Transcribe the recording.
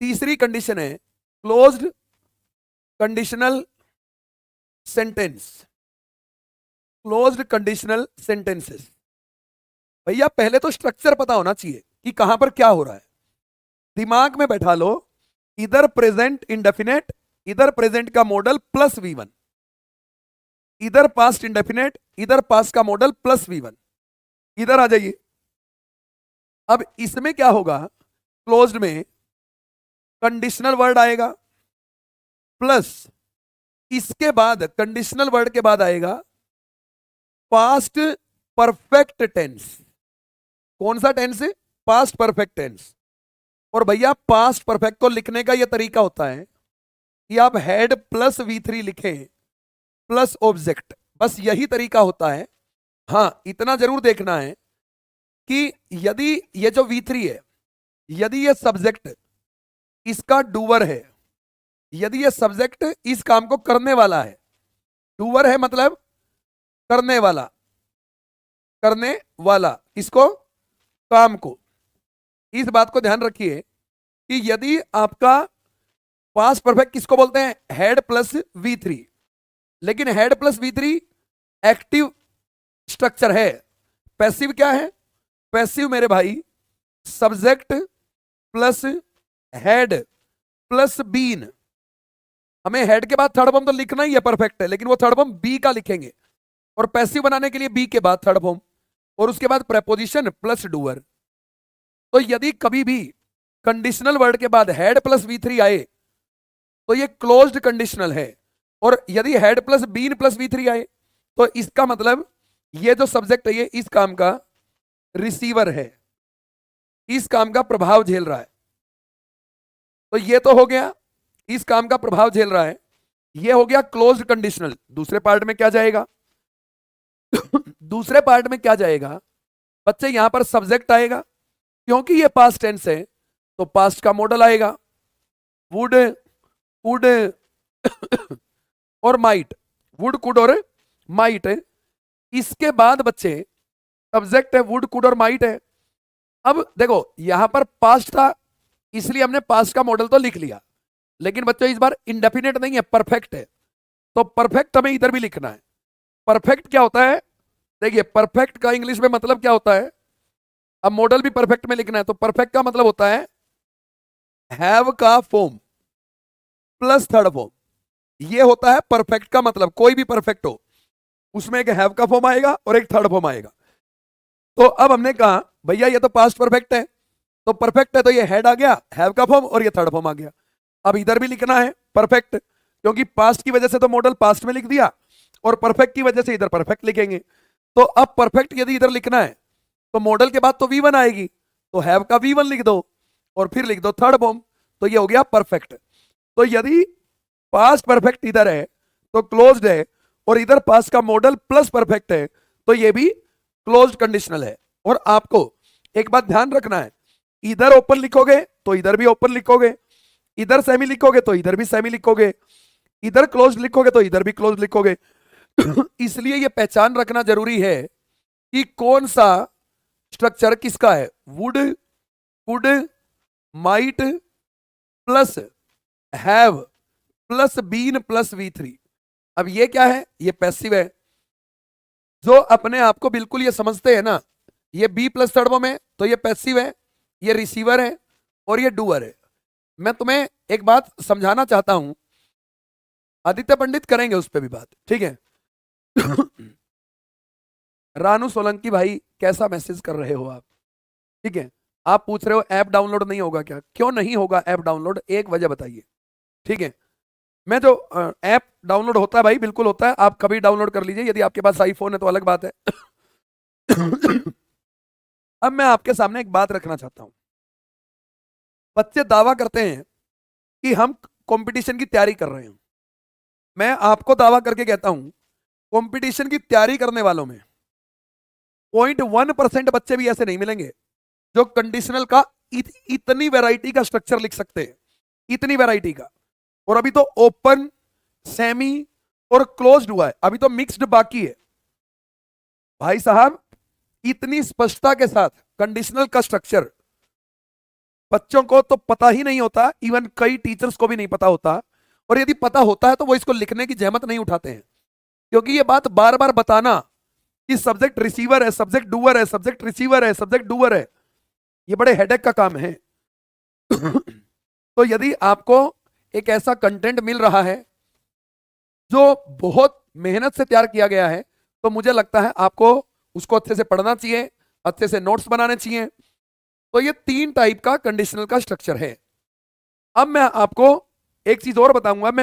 तीसरी कंडीशन है closed conditional sentence. Closed conditional sentences. भैया पहले तो स्ट्रक्चर पता होना चाहिए कि कहां पर क्या हो रहा है। दिमाग में बैठा लो, इधर प्रेजेंट इंडेफिनेट, इधर प्रेजेंट का मॉडल प्लस V1, इधर पास्ट इंडेफिनेट, इधर पास्ट का मॉडल प्लस V1। इधर आ जाइए। अब इसमें क्या होगा, क्लोज्ड में कंडीशनल वर्ड आएगा प्लस इसके बाद कंडीशनल वर्ड के बाद आएगा पास्ट परफेक्ट टेंस। कौन सा टेंस है? Past perfect tense. और भैया पास्ट परफेक्ट को लिखने का यह तरीका होता है कि आप हेड प्लस V3 लिखें प्लस ऑब्जेक्ट, बस यही तरीका होता है। हां इतना जरूर देखना है कि यदि ये जो V3 है, यदि ये सब्जेक्ट इसका डूअर है, यदि ये सब्जेक्ट इस काम को करने वाला है, डूअर है मतलब करने वाला, करने वाला इसको, काम को, इस बात को ध्यान रखिए कि यदि आपका पास्ट परफेक्ट किसको बोलते हैं? Had plus V3। लेकिन had plus V3 active structure है। पैसिव क्या है? पैसिव मेरे भाई subject plus had plus been. हमें हेड के बाद थर्ड फॉर्म तो लिखना ही है, परफेक्ट है, लेकिन वो थर्ड फॉर्म बी का लिखेंगे। और पैसिव बनाने के लिए बी के बाद थर्ड फॉर्म और उसके बाद प्रेपोजिशन प्लस डूअर। तो यदि कभी भी कंडीशनल वर्ड के बाद हेड प्लस V3 आए तो ये क्लोज्ड कंडीशनल है। और यदि head plus been plus V3 आए तो इसका मतलब ये जो सब्जेक्ट है ये इस काम का रिसीवर है, इस काम का प्रभाव झेल रहा है। तो ये तो हो गया, इस काम का प्रभाव झेल रहा है, ये हो गया क्लोज्ड कंडीशनल। दूसरे पार्ट में क्या जाएगा? दूसरे पार्ट में क्या जाएगा बच्चे? यहां पर सब्जेक्ट आएगा, क्योंकि ये पास्ट टेंस है तो पास्ट का मॉडल आएगा, वुड, कुड और माइट, वुड कुड और माइट। इसके बाद बच्चे सब्जेक्ट है, वुड कुड और माइट है। अब देखो यहां पर पास्ट था इसलिए हमने पास्ट का मॉडल तो लिख लिया, लेकिन बच्चों इस बार इंडेफिनेट नहीं है, परफेक्ट है। तो परफेक्ट हमें इधर भी लिखना है। परफेक्ट क्या होता है? देखिए परफेक्ट का इंग्लिश में मतलब क्या होता है? अब मॉडल भी परफेक्ट में लिखना है, तो परफेक्ट का मतलब होता है हैव का फॉर्म प्लस थर्ड फॉर्म। ये होता है परफेक्ट का मतलब। कोई भी परफेक्ट हो उसमें एक हैव का फॉर्म आएगा और एक थर्ड फॉर्म आएगा। तो अब हमने कहा भैया ये तो पास्ट परफेक्ट है, तो परफेक्ट है तो ये हेड आ गया, हैव का फॉर्म, और ये थर्ड फॉर्म आ गया। अब इधर भी लिखना है परफेक्ट, क्योंकि पास्ट की वजह से तो मॉडल पास्ट में लिख दिया और परफेक्ट की वजह से इधर परफेक्ट लिखेंगे। तो अब परफेक्ट यदि इधर लिखना है तो मॉडल के बाद तो V1 आएगी, तो हैव का V1 लिख दो और फिर लिख दो थर्ड फॉर्म, तो ये हो गया परफेक्ट। तो यदि पास्ट परफेक्ट इधर है तो क्लोज्ड है, और इधर पास्ट का मॉडल प्लस परफेक्ट है तो ये भी क्लोज्ड कंडीशनल है। और आपको एक बात ध्यान रखना है, इधर ओपन लिखोगे तो इधर भी ओपन लिखोगे, इधर सेमी लिखोगे तो इधर भी सेमी लिखोगे, इधर क्लोज्ड लिखोगे तो इधर भी क्लोज्ड लिखोगे। इसलिए यह पहचान रखना जरूरी है कि कौन सा स्ट्रक्चर किसका है। Would, could, might plus have plus been plus V3। अब ये क्या है? ये पैसिव है। जो अपने आप को बिल्कुल ये समझते हैं ना, ये बी प्लस थर्ड फॉर्म है तो ये पैसिव है, ये रिसीवर है और ये डूअर है। मैं तुम्हें एक बात समझाना चाहता हूं, आदित्य पंडित करेंगे उस पर भी बात, ठीक है? रानू सोलंकी भाई कैसा मैसेज कर रहे हो आप? ठीक है, आप पूछ रहे हो ऐप डाउनलोड नहीं होगा क्या? क्यों नहीं होगा ऐप डाउनलोड? एक वजह बताइए, ठीक है? मैं जो ऐप डाउनलोड होता है भाई, बिल्कुल होता है, आप कभी डाउनलोड कर लीजिए। यदि आपके पास आईफोन है तो अलग बात है। अब मैं आपके सामने एक बात रखना चाहता हूं। बच्चे दावा करते हैं कि हम कंपटीशन की तैयारी कर रहे हैं। मैं आपको दावा करके कहता हूं कंपटीशन की तैयारी करने वालों में 0.1% बच्चे भी ऐसे नहीं मिलेंगे जो कंडीशनल का इतनी वैरायटी का स्ट्रक्चर लिख सकते हैं, इतनी वैरायटी का। और अभी तो ओपन, सेमी और क्लोज्ड हुआ है, अभी तो मिक्स्ड बाकी है। भाई साहब इतनी स्पष्टता के साथ कंडीशनल का स्ट्रक्चर बच्चों को तो पता ही नहीं होता, इवन कई टीचर्स को भी नहीं पता होता, और यदि पता होता है तो वो इसको लिखने की जहमत नहीं उठाते हैं, क्योंकि ये बात बार बार बताना कि सब्जेक्ट रिसीवर है, सब्जेक्ट डूअर है, सब्जेक्ट रिसीवर है, सब्जेक्ट डूअर है, ये बड़े हेडेक का काम है। तो यदि आपको एक ऐसा कंटेंट मिल रहा है जो बहुत मेहनत से तैयार किया गया है, तो मुझे लगता है आपको उसको अच्छे से पढ़ना चाहिए, अच्छे से नोट्स बनाने चाहिए। तो ये 3 टाइप का कंडीशनल का स्ट्रक्चर है। अब मैं आपको एक चीज और बताऊंगा, मैं